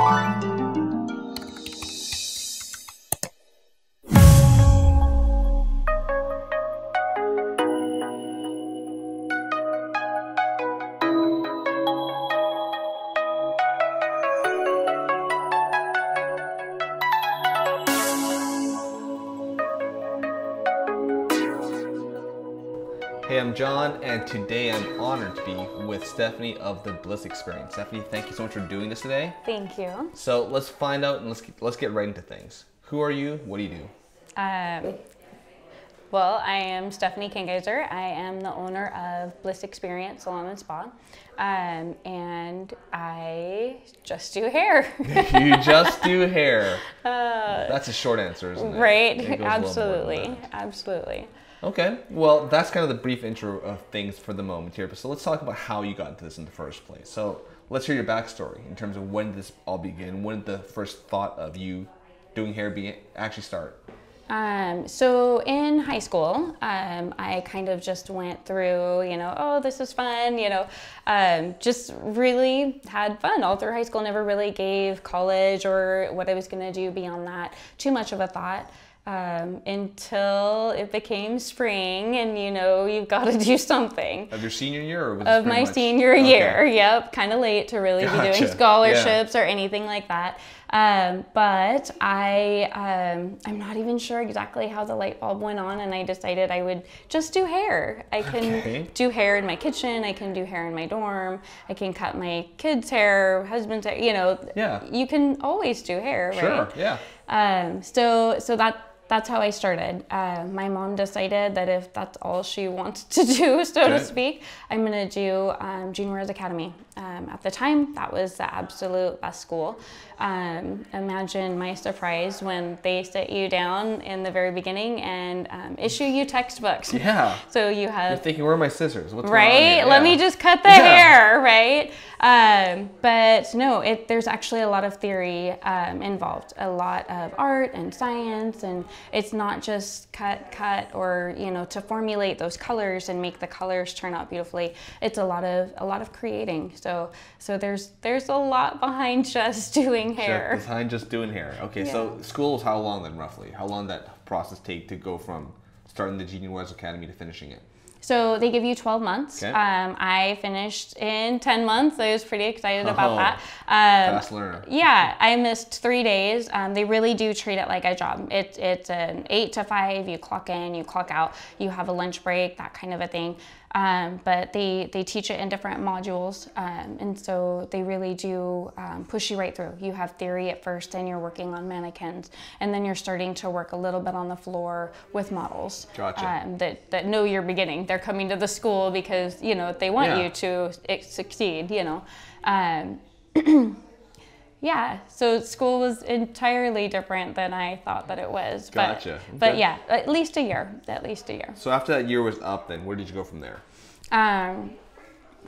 Hey, I'm John, and today I'm honored to be with Stephanie of the Bliss Experience. Stephanie, thank you so much for doing this today. Thank you. So let's find out and let's get right into things. Who are you? What do you do? Well, I am Stephanie Kangiser. I am the owner of Bliss Experience Salon and Spa, and I just do hair. You just do hair. That's a short answer, isn't it? Right, absolutely, absolutely. Okay, well, that's kind of the brief intro of things for the moment here. So let's talk about how you got into this in the first place. So let's hear your backstory in terms of when did this all begin. When did the first thought of you doing hair actually start? So in high school, I kind of just went through, oh, this is fun, just really had fun all through high school. Never really gave college or what I was going to do beyond that too much of a thought. Until it became spring and you've got to do something. Of your senior year? Or was of my senior year, yep. Kind of late to really be doing scholarships or anything like that. But I'm not even sure exactly how the light bulb went on, and I decided I would just do hair. I can do hair in my kitchen, I can do hair in my dorm, I can cut my kids' hair, husband's hair, you can always do hair, right? Sure, yeah. So that's how I started. My mom decided that if that's all she wanted to do, so to speak, I'm gonna do Junior Res Academy. At the time, that was the absolute best school. Imagine my surprise when they sit you down in the very beginning and issue you textbooks. Yeah. So you have... You're thinking, where are my scissors? What's right? going on here? Let me just cut the hair, right? But no, there's actually a lot of theory involved, a lot of art and science, and it's not just cut, or to formulate those colors and make the colors turn out beautifully. It's a lot of creating. So there's a lot behind just doing hair. Behind just doing hair. Okay, so school was how long then, roughly? How long did that process take to go from starting the Junior Res Academy to finishing it? So they give you 12 months. Okay. I finished in 10 months. I was pretty excited about that. Fast learner. Yeah, I missed 3 days. They really do treat it like a job. It's an 8 to 5. You clock in, you clock out. You have a lunch break, that kind of a thing. But they teach it in different modules, and so they really do push you right through. You have theory at first, and you're working on mannequins, and then you're starting to work a little bit on the floor with models. Gotcha. That know you're beginning. They're coming to the school because they want you to succeed. Yeah, so school was entirely different than I thought that it was. Gotcha. But yeah, at least a year. So after that year was up, then where did you go from there?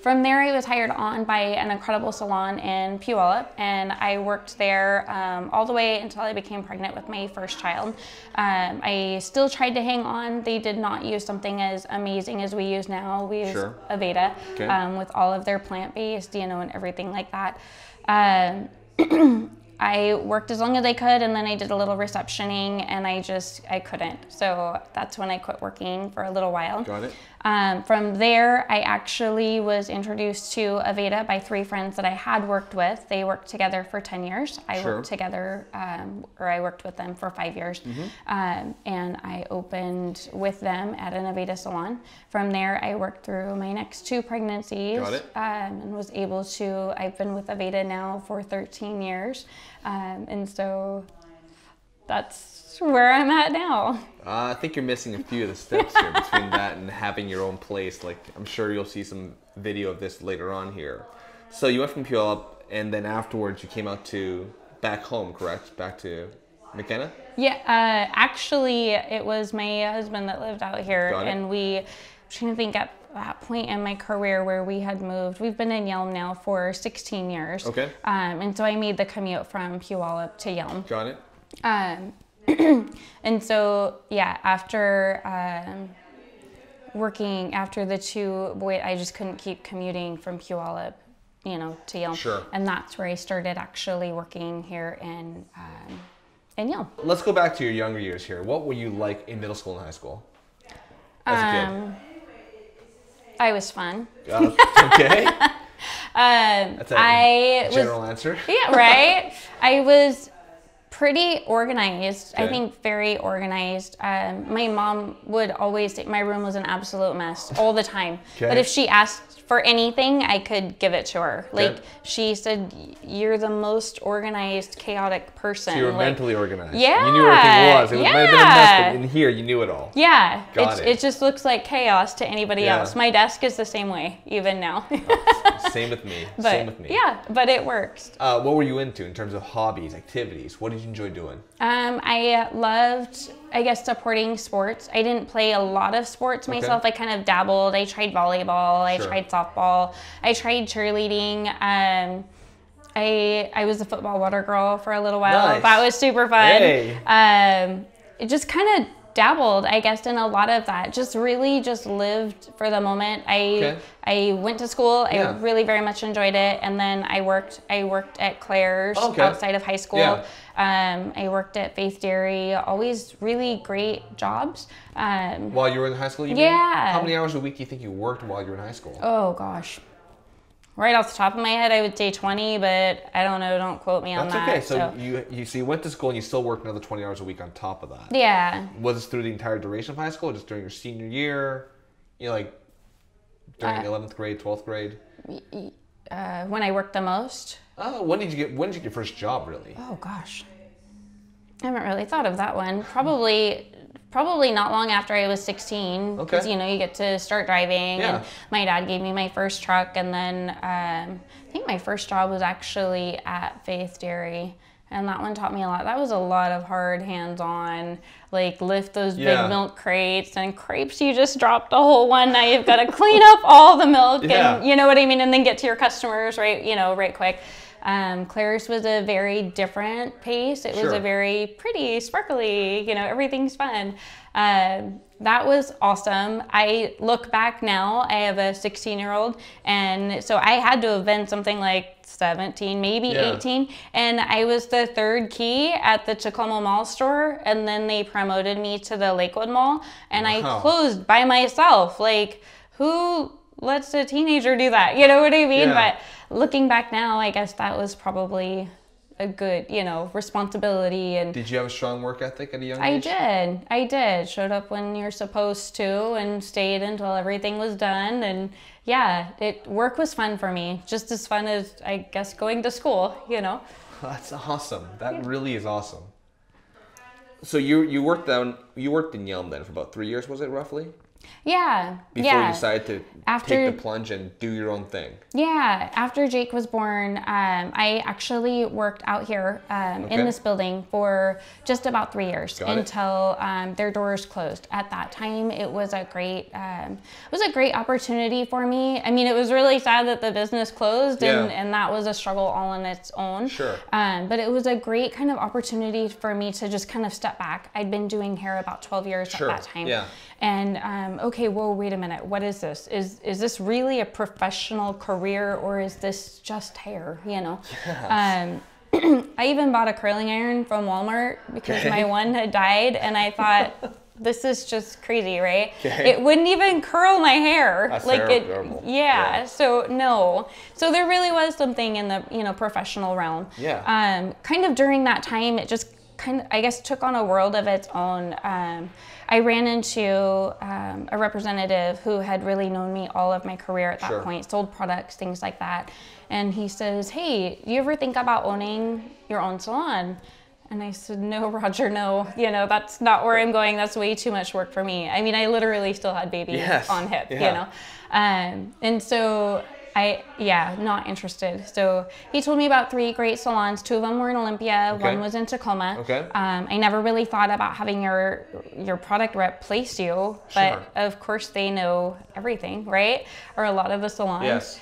From there, I was hired on by an incredible salon in Puyallup, and I worked there all the way until I became pregnant with my first child. I still tried to hang on. They did not use something as amazing as we use now. We use Aveda with all of their plant-based, and everything like that. I worked as long as I could, and then I did a little receptioning, and I couldn't. So that's when I quit working for a little while. Got it. From there, I actually was introduced to Aveda by 3 friends that I had worked with. They worked together for 10 years. I worked with them for 5 years. And I opened with them at an Aveda salon. From there, I worked through my next 2 pregnancies. Got it. And was able to, I've been with Aveda now for 13 years. And so that's where I'm at now. I think you're missing a few of the steps here between that and having your own place. Like, I'm sure you'll see some video of this later on here. So you went from Puyallup, and then afterwards you came out to back home, correct? Back to McKenna? Yeah, actually it was my husband that lived out here, and I'm trying to think at that point in my career where we had moved. We've been in Yelm now for 16 years. Okay. And so I made the commute from Puyallup to Yelm. Got it. And so, yeah, after working, after the 2 boys, I just couldn't keep commuting from Puyallup to Yale. Sure. And that's where I started actually working here in Yale. Let's go back to your younger years here. What were you like in middle school and high school as a kid? I was fun. Okay. That's a general answer. Yeah, right. I was pretty organized. Okay. I think very organized. My mom would always say my room was an absolute mess all the time. Okay. But if she asked for anything, I could give it to her. Okay. Like she said, "You're the most organized, chaotic person." So you were like, mentally organized. Yeah. You knew where everything was. It might have been a mess, but in here you knew it all. Yeah. Got it. It just looks like chaos to anybody else. My desk is the same way, even now. Same with me. But, Same with me. yeah, but it works. What were you into in terms of hobbies, activities? What did you enjoy doing? I loved, I guess, supporting sports. I didn't play a lot of sports myself. I kind of dabbled. I tried volleyball. I tried softball. I tried cheerleading. I was a football water girl for a little while. Nice. That was super fun. Hey. It just kind of dabbled, I guess, in a lot of that. Just really just lived for the moment. I went to school. I really very much enjoyed it, and then I worked at Claire's outside of high school. Yeah. I worked at Faith Dairy. Always really great jobs. While you were in high school, you mean? Yeah. How many hours a week do you think you worked while you were in high school? Oh gosh. Right off the top of my head, I would say 20, but I don't know. Don't quote me on that. That's okay. So you went to school and you still worked another 20 hours a week on top of that. Yeah. Was this through the entire duration of high school, or just during your senior year? Like during 11th grade, 12th grade? When I worked the most. Oh, when did you get your first job, really? Oh gosh. I haven't really thought of that one. Probably not long after I was 16, because you get to start driving. And my dad gave me my first truck, and then I think my first job was actually at Faith Dairy, and that one taught me a lot. That was a lot of hard hands-on, like lift those big milk crates, and crepes you just dropped a whole one. Now you've got to clean up all the milk, and you know what I mean, and then get to your customers right quick. Claire's was a very different pace. It was a very pretty, sparkly, everything's fun. That was awesome. I look back now, I have a 16-year-old, and so I had to have been something like 17, maybe 18, and I was the third key at the Tacoma Mall store, and then they promoted me to the Lakewood Mall, and I closed by myself. Like, who lets a teenager do that? You know what I mean? But looking back now, I guess that was probably a good, responsibility. And did you have a strong work ethic at a young age? I did. Showed up when you're supposed to and stayed until everything was done. And work was fun for me. Just as fun as, I guess, going to school, That's awesome. That really is awesome. So you worked in Yale then for about 3 years, was it roughly? Yeah. Before you decided to take the plunge and do your own thing. Yeah. After Jake was born, I actually worked out here in this building for just about 3 years until their doors closed. At that time, it was a great opportunity for me. I mean, it was really sad that the business closed, and that was a struggle all on its own. Sure. But it was a great kind of opportunity for me to just kind of step back. I'd been doing hair about 12 years at that time. Yeah. And okay, whoa, wait a minute. What is this? Is this really a professional career, or is this just hair? Yes. I even bought a curling iron from Walmart because my one had died, and I thought, this is just crazy, right? It wouldn't even curl my hair. That's like terrible. So no. So there really was something in the professional realm. Yeah. Kind of during that time, it just kind of, I guess, took on a world of its own. I ran into a representative who had really known me all of my career at that point, sold products, things like that. And he says, hey, do you ever think about owning your own salon? And I said, no, Roger, no. That's not where I'm going. That's way too much work for me. I mean, I literally still had babies on hip, And so not interested. So he told me about 3 great salons. 2 of them were in Olympia. One was in Tacoma. I never really thought about having your product rep place you, but of course they know everything, right? Or a lot of the salons. Yes.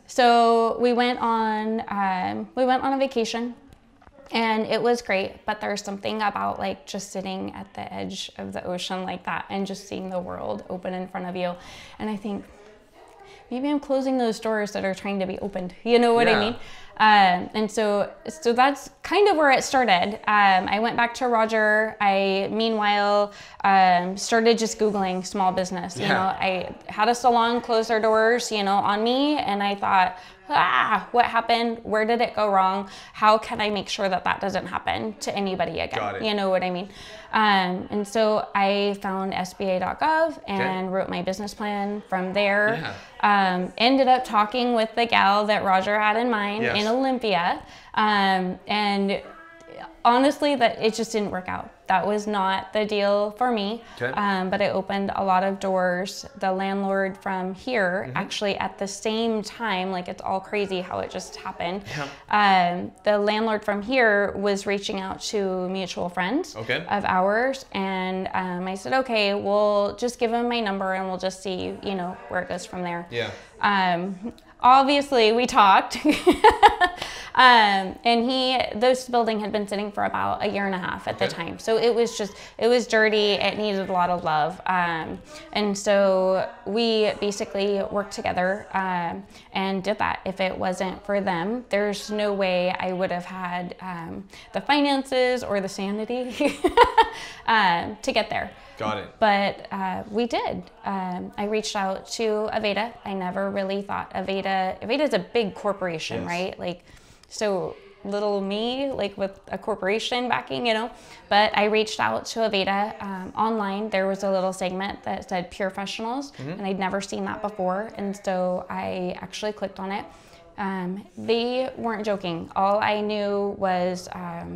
So we went on a vacation, and it was great. But there's something about like just sitting at the edge of the ocean like that and just seeing the world open in front of you. And I think, maybe I'm closing those doors that are trying to be opened. You know what I mean? And so that's kind of where it started. I went back to Roger. I, meanwhile, started just Googling small business. You know, I had a salon close their doors, you know, on me, and I thought, what happened? Where did it go wrong? How can I make sure that that doesn't happen to anybody again? Got it. You know what I mean? And so I found SBA.gov and wrote my business plan from there. Ended up talking with the gal that Roger had in mind in Olympia. And honestly, that it just didn't work out. That was not the deal for me. But it opened a lot of doors. The landlord from here, actually at the same time, like it's all crazy how it just happened. The landlord from here was reaching out to mutual friends of ours. And I said, okay, we'll just give him my number and we'll just see, you know, where it goes from there. Obviously we talked. And this building had been sitting for about a year and a half at the time. So it was dirty. It needed a lot of love. And so we basically worked together, and did that. If it wasn't for them, there's no way I would have had, the finances or the sanity, to get there. Got it. But we did. I reached out to Aveda. I never really thought Aveda's a big corporation, right? Like, so little me, like with a corporation backing, you know. But I reached out to Aveda online. There was a little segment that said Pure Professionals, and I'd never seen that before. And so I actually clicked on it. They weren't joking. All I knew was, I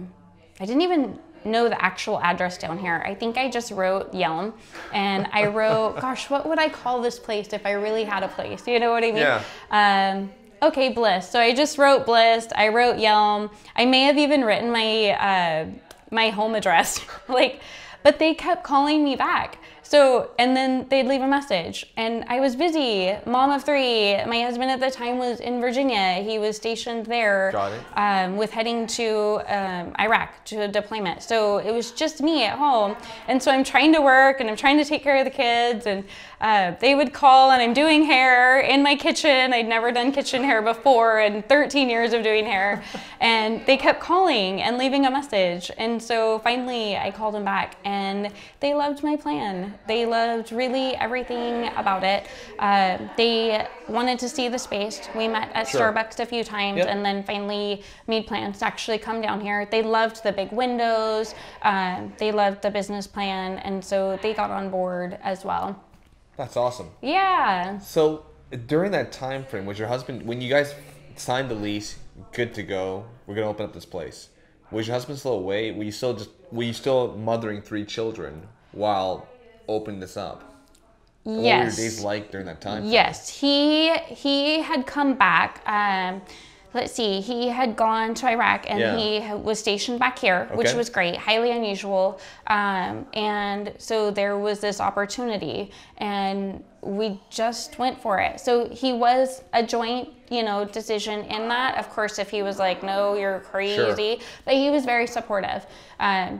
didn't even know the actual address down here. I think I just wrote Yelm, and I wrote, gosh, what would I call this place if I really had a place? You know what I mean? Okay, Bliss. So I just wrote Bliss. I wrote Yelm. I may have even written my my home address, like, but they kept calling me back. So, and then they'd leave a message, and I was busy, mom of 3. My husband at the time was in Virginia. He was stationed there. Got it. With heading to Iraq to a deployment. So it was just me at home. And so I'm trying to work and I'm trying to take care of the kids, and they would call, and I'm doing hair in my kitchen. I'd never done kitchen hair before in 13 years of doing hair. And they kept calling and leaving a message. And so finally I called them back, and they loved my plan. They loved really everything about it. They wanted to see the space. We met at Starbucks a few times, and then finally made plans to actually come down here. They loved the big windows. They loved the business plan, and so they got on board as well. That's awesome. Yeah. So during that time frame, was your husband, when you guys signed the lease, good to go, we're gonna open up this place, was your husband still away? Were you still mothering 3 children while opening this up? Yes. What were your days like during that time? Yes, he had come back. Let's see, he had gone to Iraq, and he was stationed back here, which was great, highly unusual. And so there was this opportunity, and we just went for it. So he was a joint, you know, decision in that. Of course, if he was like, no, you're crazy, but he was very supportive.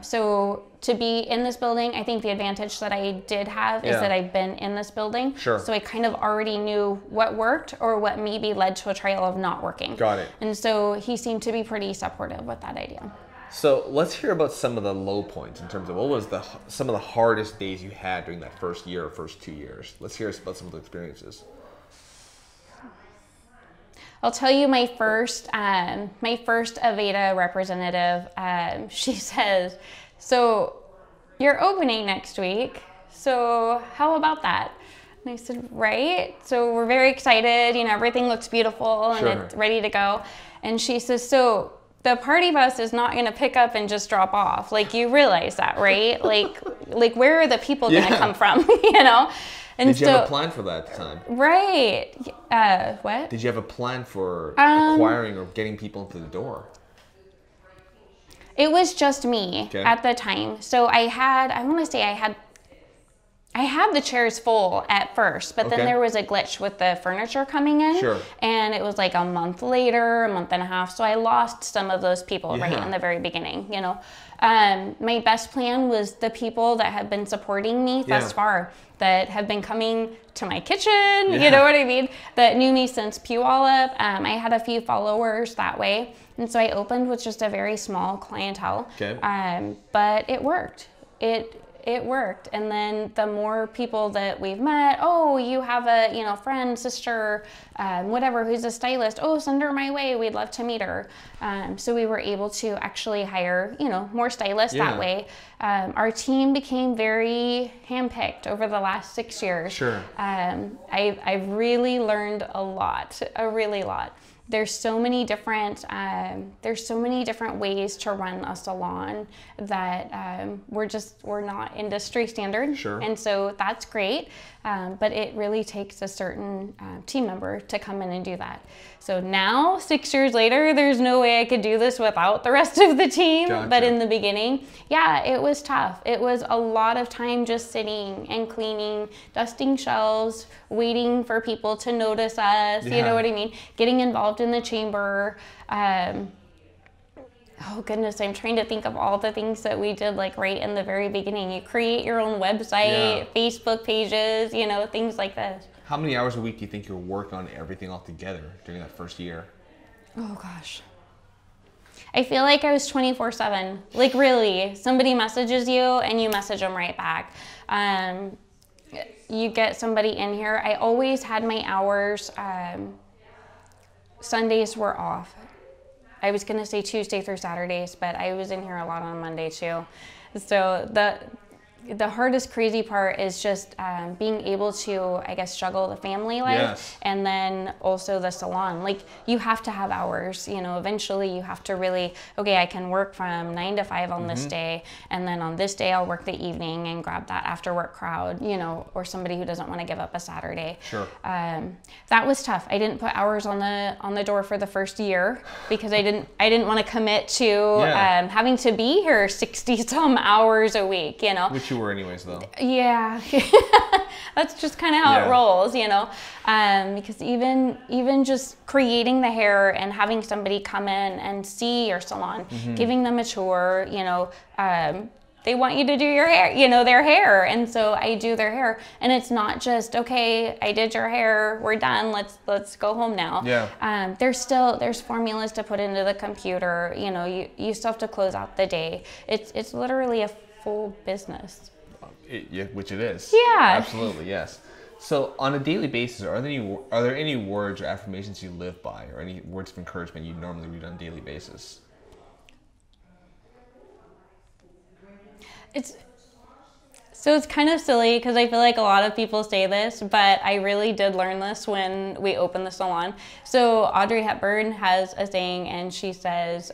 So to be in this building, I think the advantage that I did have is that I've been in this building. So I kind of already knew what worked or what maybe led to a trail of not working. Got it. And so he seemed to be pretty supportive with that idea. So let's hear about some of the low points in terms of what was some of the hardest days you had during that first year or first 2 years. Let's hear about some of the experiences. I'll tell you my first Aveda representative, she says, so you're opening next week, so how about that? And I said, right. So we're very excited, you know, everything looks beautiful and it's ready to go. And she says, so the party bus is not going to pick up and just drop off. Like, you realize that, right? like where are the people going to come from, you know? And did you have a plan for that at the time? Right. What? Did you have a plan for acquiring or getting people into the door? It was just me at the time. So I want to say I had I had the chairs full at first, but then there was a glitch with the furniture coming in. Sure. And it was like a month later, a month and a half. So I lost some of those people right in the very beginning, you know. My best plan was the people that have been supporting me thus far, that have been coming to my kitchen, you know what I mean, that knew me since Puyallup. I had a few followers that way. And so I opened with just a very small clientele. But it worked. It worked. And then the more people that we've met, oh, you have a, you know, friend, sister, whatever, who's a stylist, oh, send her my way, we'd love to meet her. So we were able to actually hire, you know, more stylists that way. Our team became very handpicked over the last 6 years. Sure. I've really learned a really lot. There's so many different ways to run a salon that we're not industry standard. Sure. And so that's great, but it really takes a certain team member to come in and do that. So now, 6 years later, there's no way I could do this without the rest of the team. But in the beginning, yeah, it was tough. It was a lot of time just sitting and cleaning, dusting shelves, waiting for people to notice us, you know what I mean? Getting involved in the chamber. Oh goodness, I'm trying to think of all the things that we did like right in the very beginning. You create your own website, Facebook pages, you know, things like this. How many hours a week do you think you're working on everything all together during that first year? Oh gosh. I feel like I was 24/7. Like really, somebody messages you and you message them right back. You get somebody in here. I always had my hours. Sundays were off. I was gonna say Tuesday through Saturdays, but I was in here a lot on Monday too. So the hardest, crazy part is just being able to, I guess, juggle the family life and then also the salon. Like you have to have hours, you know, eventually you have to really, okay, I can work from 9 to 5 on this day. And then on this day, I'll work the evening and grab that after work crowd, you know, or somebody who doesn't want to give up a Saturday. Sure. That was tough. I didn't put hours on the door for the first year because I didn't want to commit to having to be here 60 some hours a week, you know. Which you were anyways, though. Yeah, that's just kind of how it rolls, you know. Because even just creating the hair and having somebody come in and see your salon, giving them a tour, you know, they want you to do your hair, you know, their hair, and so I do their hair, and it's not just okay, I did your hair, we're done, let's go home now. Yeah. There's formulas to put into the computer, you know, you still have to close out the day. It's literally a full business. Which it is. Yeah. Absolutely, yes. So on a daily basis, are there any words or affirmations you live by, or any words of encouragement you normally read on a daily basis? It's kind of silly because I feel like a lot of people say this, but I really did learn this when we opened the salon. So Audrey Hepburn has a saying, and she says,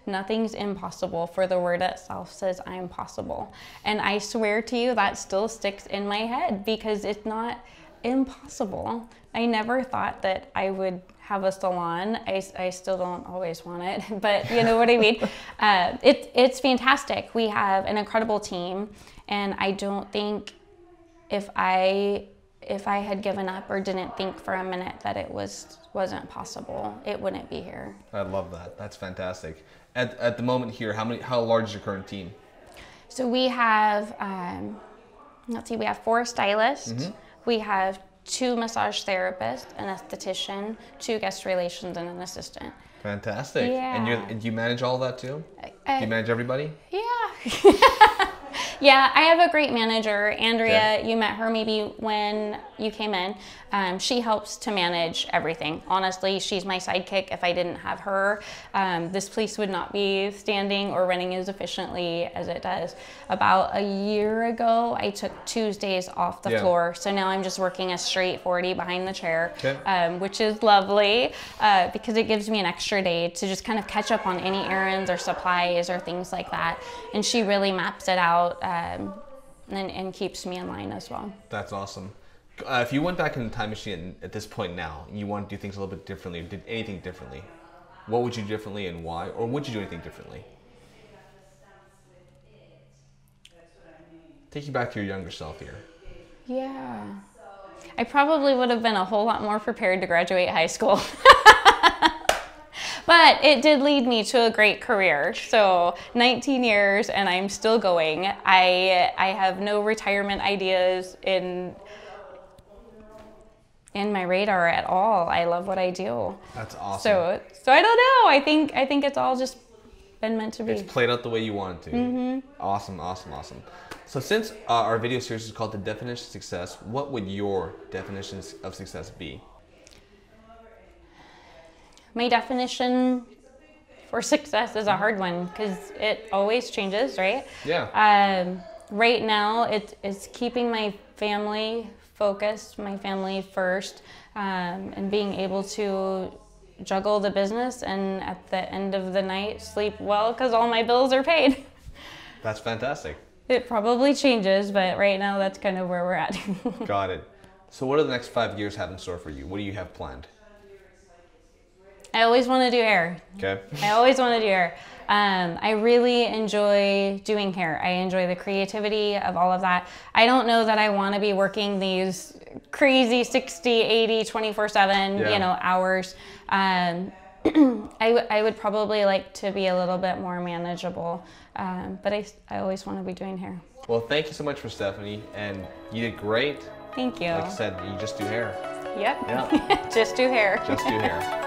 nothing's impossible, for the word itself says I'm possible. And I swear to you that still sticks in my head because it's not impossible. I never thought that I would have a salon. I still don't always want it, but you know what I mean? It's fantastic. We have an incredible team, and I don't think if I had given up or didn't think for a minute that it wasn't possible, it wouldn't be here. I love that. That's fantastic. At the moment here, how large is your current team? So we have, we have 4 stylists. We have 2 massage therapists, an esthetician, 2 guest relations, and an assistant. Fantastic. Yeah. And you manage all that too? Do you manage everybody? Yeah. Yeah, I have a great manager, Andrea. You met her maybe when you came in. She helps to manage everything. Honestly, she's my sidekick. If I didn't have her, this place would not be standing or running as efficiently as it does. About a year ago, I took Tuesdays off the floor, so now I'm just working a straight 40 behind the chair, which is lovely because it gives me an extra day to just kind of catch up on any errands or supplies or things like that. And she really maps it out and keeps me in line as well. That's awesome. If you went back in the time machine at this point now, and you want to do things a little bit differently, or did anything differently, what would you do differently and why? Or would you do anything differently? Take take you back to your younger self here. Yeah. I probably would have been a whole lot more prepared to graduate high school. But it did lead me to a great career. So 19 years and I'm still going. I have no retirement ideas in my radar at all. I love what I do. That's awesome. So I don't know. I think it's all just been meant to be. It's played out the way you want it to. Mm-hmm. Awesome, awesome, awesome. So since our video series is called The Definition of Success, what would your definition of success be? My definition for success is a hard one because it always changes, right? Yeah. Right now, it's keeping my family focused, my family first, and being able to juggle the business and at the end of the night sleep well because all my bills are paid. That's fantastic. It probably changes, but right now that's kind of where we're at. Got it. So what do the next 5 years have in store for you? What do you have planned? I always want to do hair. Okay. I always want to do hair. I really enjoy doing hair. I enjoy the creativity of all of that. I don't know that I want to be working these crazy 60, 80, 24/7, hours. I would probably like to be a little bit more manageable, but I always want to be doing hair. Well, thank you so much for Stephanie, and you did great. Thank you. Like I said, you just do hair. Yep. Yeah. Just do hair. Just do hair.